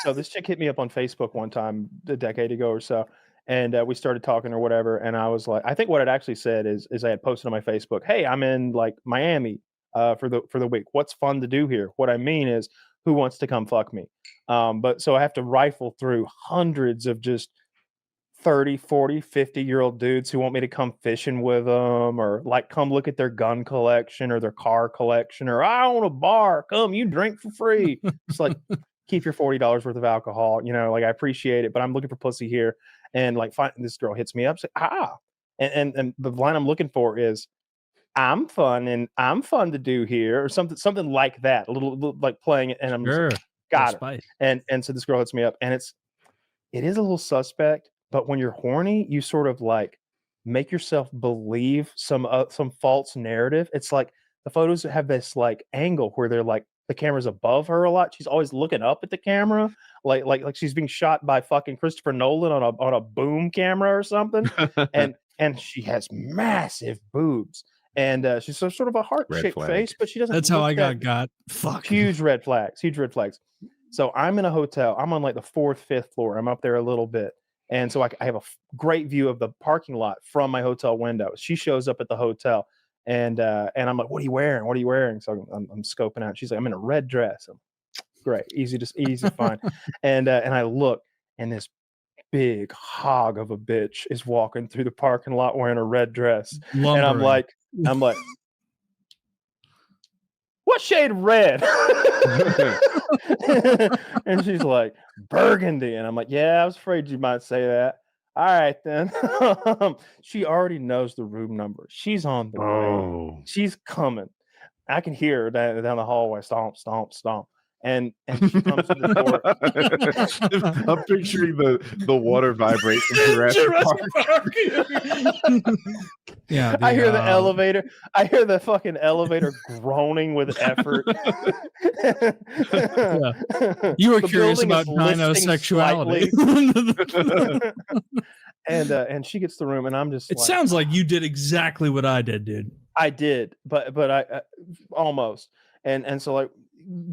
So this chick hit me up on Facebook one time a decade ago or so, and we started talking or whatever. And I was like, I think what it actually said is I had posted on my Facebook, "Hey, I'm in like Miami for the week. What's fun to do here?" What I mean is, who wants to come fuck me? But so I have to rifle through hundreds of just 30, 40, 50-year-old dudes who want me to come fishing with them or like come look at their gun collection or their car collection or I own a bar. Come, you drink for free. It's like, keep your $40 worth of alcohol. Like I appreciate it, but I'm looking for pussy here. And like, this girl hits me up. Say, and the line I'm looking for is, I'm fun and I'm fun to do here or something like that. A little like playing it. And I'm just like, got it. And so this girl hits me up and it is a little suspect. But when you're horny, you sort of like make yourself believe some false narrative. It's like the photos have this like angle where they're like the camera's above her a lot. She's always looking up at the camera, like she's being shot by fucking Christopher Nolan on a boom camera or something. and she has massive boobs. And she's sort of a heart-shaped face, but she doesn't. That's how I got. Fuck. Huge red flags. So I'm in a hotel. I'm on like the 4th, 5th floor. I'm up there a little bit. And so I have a great view of the parking lot from my hotel window. She shows up at the hotel and I'm like, what are you wearing? What are you wearing? So I'm scoping out. She's like, I'm in a red dress. I'm, great. Easy to find. And I look and this big hog of a bitch is walking through the parking lot wearing a red dress. Lumbering. And I'm like, what shade of red? And she's like, burgundy. And I'm like, yeah, I was afraid you might say that. All right, then. She already knows the room number. She's on the way. She's coming. I can hear her down the hallway. Stomp, stomp, stomp. And she comes to the door. I'm picturing the water vibrating Jurassic Park. Yeah, I hear the elevator. I hear the fucking elevator groaning with effort. Yeah. You were curious about gynosexuality. And she gets the room, and I'm just. It sounds like you did exactly what I did, dude. I did, but I almost. And so like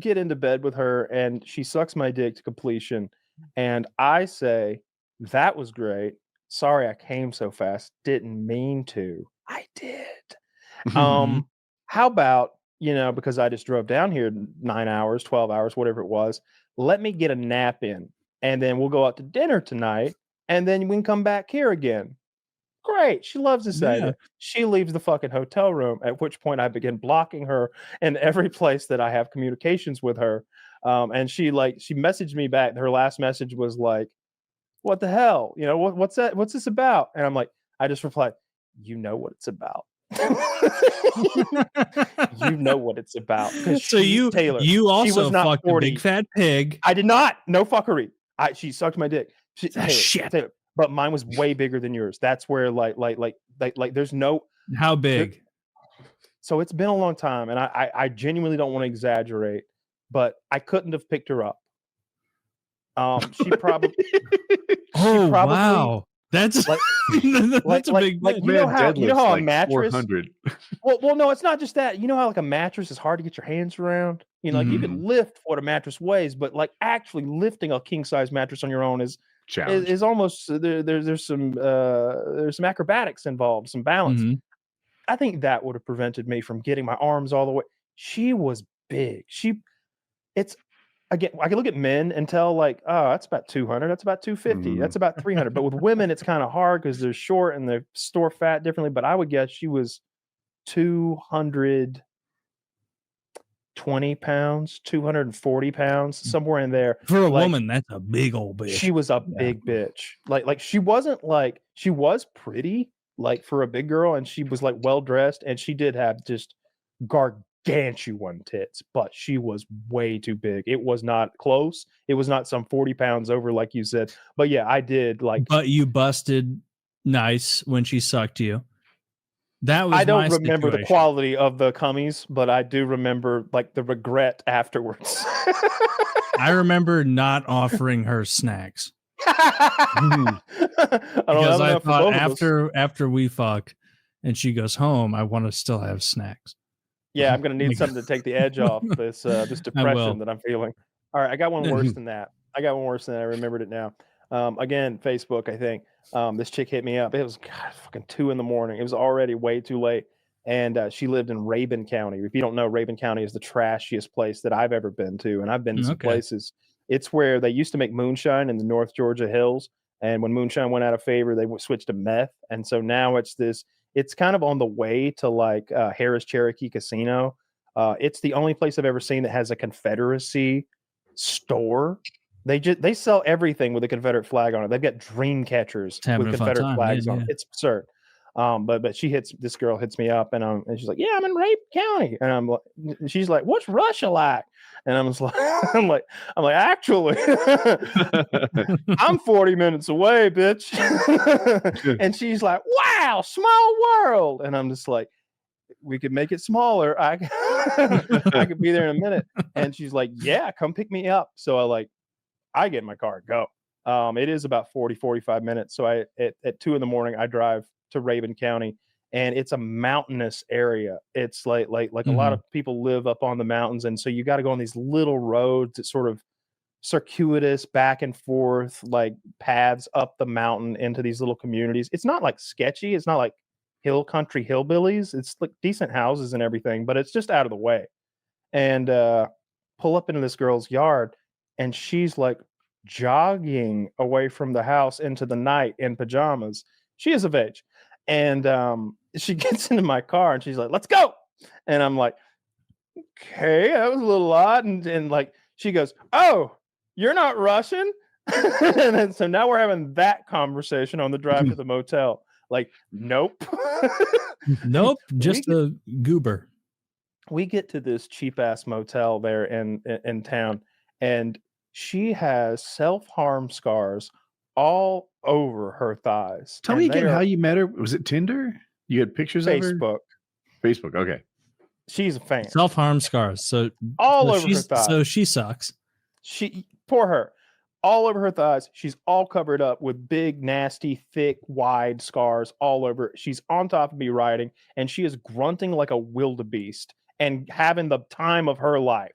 get into bed with her, and she sucks my dick to completion, and I say, that was great. Sorry I came so fast. Didn't mean to. I did. How about, because I just drove down here 9 hours, 12 hours, whatever it was, let me get a nap in, and then we'll go out to dinner tonight, and then we can come back here again. Great. She loves this idea. She leaves the fucking hotel room, at which point I begin blocking her in every place that I have communications with her. And she messaged me back. Her last message was like, what the hell? What's that? What's this about? And I'm like, I just replied, you know what it's about. You know what it's about. So you also fucked a big fat pig. I did not. No fuckery. She sucked my dick. Taylor, but mine was way bigger than yours. That's where like there's no. How big? So it's been a long time, and I genuinely don't want to exaggerate, but I couldn't have picked her up. She probably. Wow. That's like, that's a big like you know how a mattress. 400. Well, no, it's not just that. You know how like a mattress is hard to get your hands around. Like you can lift what a mattress weighs, but like actually lifting a king size mattress on your own is almost there's some acrobatics involved, some balance. I think that would have prevented me from getting my arms all the way. She was big. Again, I can look at men and tell like, oh, that's about 200. That's about 250. That's about 300. But with women, it's kind of hard because they're short and they store fat differently. But I would guess she was 220 pounds, 240 pounds, somewhere in there. For a woman, that's a big old bitch. She was a big bitch. Like she wasn't like, she was pretty like for a big girl, and she was like well dressed, and she did have just gargantuan tits, but she was way too big. It was not close. It was not some 40 pounds over like you said. But yeah, I did like. But you busted nice when she sucked you. That was. I don't remember the quality of the cummies, but I do remember like the regret afterwards. I remember not offering her snacks. Because I thought after we fucked and she goes home, I want to still have snacks. Yeah, I'm gonna need something to take the edge off this depression that I'm feeling. All right, I got one worse than that. I got one worse than that. I remembered it now. Again, Facebook, I think. This chick hit me up. It was fucking 2 a.m. It was already way too late. And she lived in Rabun County. If you don't know, Rabun County is the trashiest place that I've ever been to. And I've been to some places. It's where they used to make moonshine in the North Georgia hills. And when moonshine went out of favor, they switched to meth. And so now it's kind of on the way to like Harris Cherokee Casino. It's the only place I've ever seen that has a Confederacy store. They sell everything with a Confederate flag on it. They've got dream catchers with Confederate flags on it. It's absurd. But this girl hits me up and she's like, yeah, I'm in Rape County. And she's like, what's Russia like? And I'm just like, I'm like, actually, I'm 40 minutes away, bitch. And she's like, wow, small world. And I'm just like, we could make it smaller. I could be there in a minute. And she's like, yeah, come pick me up. So I get in my car, go. It is about 45 minutes. So at 2 a.m, I drive to Rabun County, and it's a mountainous area. It's like a lot of people live up on the mountains. And so you got to go on these little roads that sort of circuitous back and forth, like paths up the mountain into these little communities. It's not like sketchy. It's not like hill country hillbillies. It's like decent houses and everything, but it's just out of the way. And pull up into this girl's yard, and she's like jogging away from the house into the night in pajamas. She is of age. And she gets into my car and she's like, let's go. And I'm like, okay, that was a little odd. And like, she goes, oh, you're not Russian? And then, so now we're having that conversation on the drive to the motel. Like, nope. Nope, just a goober. We get to this cheap ass motel there in town, and she has self-harm scars all over her thighs. Tell me again how you met her. Was it Tinder? You had pictures of her? Facebook. Okay. She's a fan. Self-harm scars. So over her thighs. So she sucks. Poor her. All over her thighs. She's all covered up with big, nasty, thick, wide scars all over. She's on top of me riding, and she is grunting like a wildebeest and having the time of her life.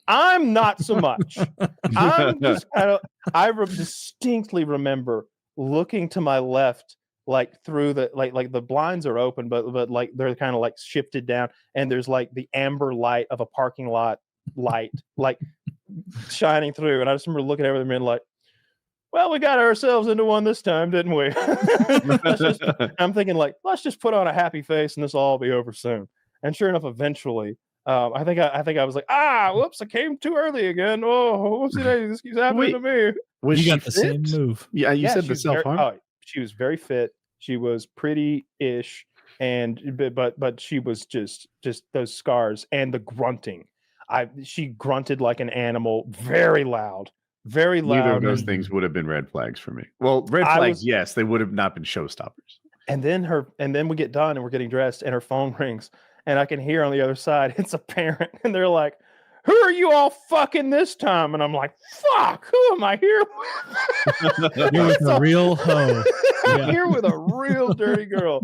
I'm not so much. I'm just I distinctly remember looking to my left, like through the like the blinds are open, but like they're kind of like shifted down, and there's like the amber light of a parking lot light like shining through. And I just remember looking at everything and like, well, we got ourselves into one this time, didn't we? I'm thinking like, let's just put on a happy face and this will all be over soon. And sure enough, eventually, I think I was like, whoops, I came too early again. Oh, whoopsie daisy, this keeps happening to me. You got the same move. Yeah, you said the self-harm. She was very fit. She was pretty-ish, but she was just those scars and the grunting. She grunted like an animal, very loud. Very loud. Neither of those things would have been red flags for me. Well, red flags, yes, they would have not been showstoppers. And then we get done and we're getting dressed and her phone rings and I can hear on the other side, it's a parent, and they're like, who are you all fucking this time? And I'm like, fuck, who am I here with? You're with a real hoe. I'm here with a real dirty girl.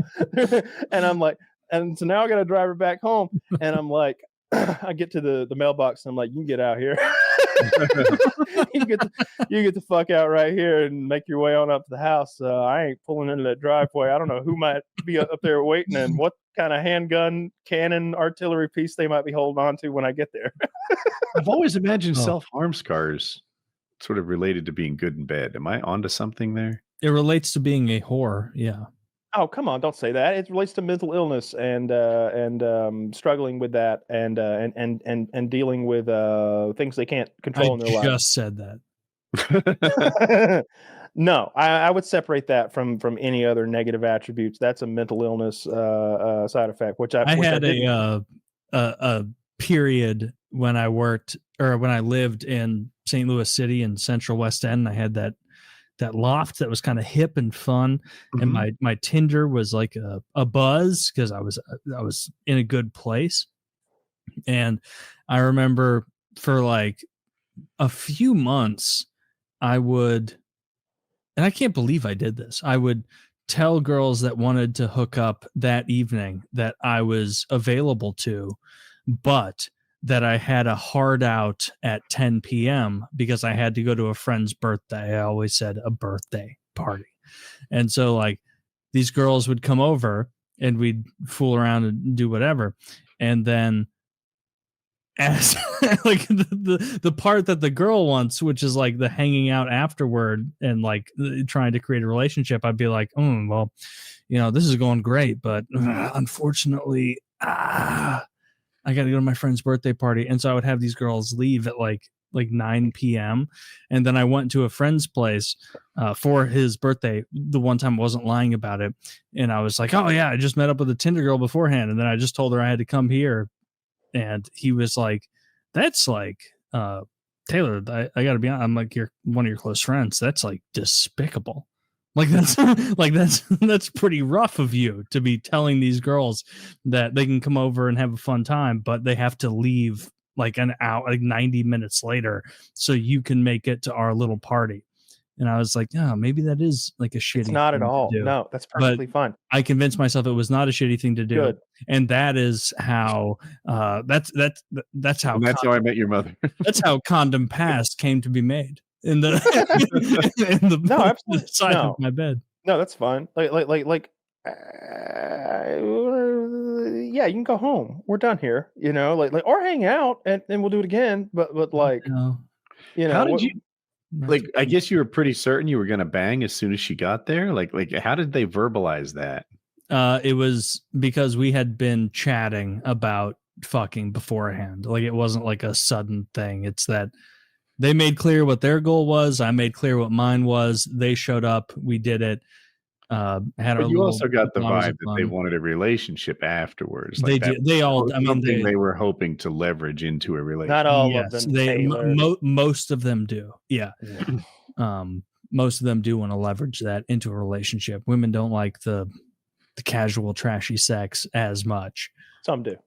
And I'm like, and so now I got to drive her back home. And I'm like, I get to the mailbox and I'm like, you can get out here. you get the fuck out right here and make your way on up to the house. I ain't pulling into that driveway. I don't know who might be up there waiting and what kind of handgun, cannon, artillery piece they might be holding on to when I get there. I've always imagined self-harm scars sort of related to being good in bed. Am I onto something there? It relates to being a whore. Yeah. Oh, come on, don't say that. It relates to mental illness and struggling with that and dealing with things they can't control in their lives. I just said that. No, I would separate that from any other negative attributes. That's a mental illness side effect, which I had a period when I worked or when I lived in St. Louis City in Central West End. I had that loft that was kind of hip and fun, and my Tinder was like a buzz because I was in a good place. And I remember for like a few months, I would, and I can't believe I did this, I would tell girls that wanted to hook up that evening that I was available to, but that I had a hard out at 10 p.m. because I had to go to a friend's birthday. I always said a birthday party. And so like these girls would come over and we'd fool around and do whatever. And then as like the part that the girl wants, which is like the hanging out afterward and like trying to create a relationship, I'd be like, well, this is going great, but unfortunately, I got to go to my friend's birthday party. And so I would have these girls leave at like 9 p.m. And then I went to a friend's place for his birthday. The one time I wasn't lying about it. And I was like, oh yeah, I just met up with a Tinder girl beforehand. And then I just told her I had to come here. And he was like, that's like, Taylor, I got to be honest. I'm like, you're one of your close friends. That's like despicable. Like that's pretty rough of you to be telling these girls that they can come over and have a fun time, but they have to leave like an hour, like 90 minutes later, so you can make it to our little party. And I was like, oh, maybe that is like a shitty. It's not thing at all. to do. No, that's perfectly fine. I convinced myself it was not a shitty thing to do. Good. And that is how that's how I met your mother. That's how Condom Pass came to be made. In the no, absolutely. The side of my bed. No, that's fine. Yeah, you can go home. We're done here. Or hang out and we'll do it again. But like, No. How did you? Like, I guess you were pretty certain you were gonna bang as soon as she got there. Like, how did they verbalize that? It was because we had been chatting about fucking beforehand. Like, it wasn't like a sudden thing. It's that they made clear what their goal was. I made clear what mine was. They showed up. We did it. But you also got the vibe that they wanted a relationship afterwards. They did. They all. I mean, they were hoping to leverage into a relationship. Not all of them. Most of them do. Yeah. Most of them do want to leverage that into a relationship. Women don't like the casual, trashy sex as much. Some do.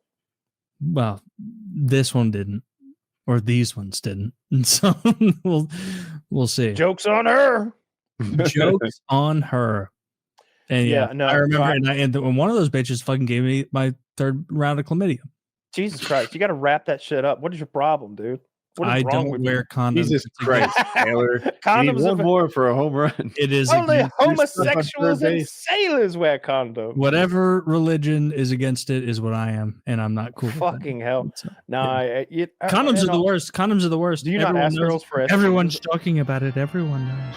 Well, this one didn't. Or these ones didn't. And so we'll see. Joke's on her. Joke's on her. And I remember, and one of those bitches fucking gave me my third round of chlamydia. Jesus Christ, you got to wrap that shit up. What is your problem, dude? I don't wear condoms. Jesus Christ, Taylor. Condoms one more for a home run. It is only homosexuals and sailors wear condoms. Whatever religion is against it is what I am, and I'm not cool. Fucking hell! No, condoms are the worst. Condoms are the worst. Do you not ask girls for? Everyone's talking about it. Everyone knows.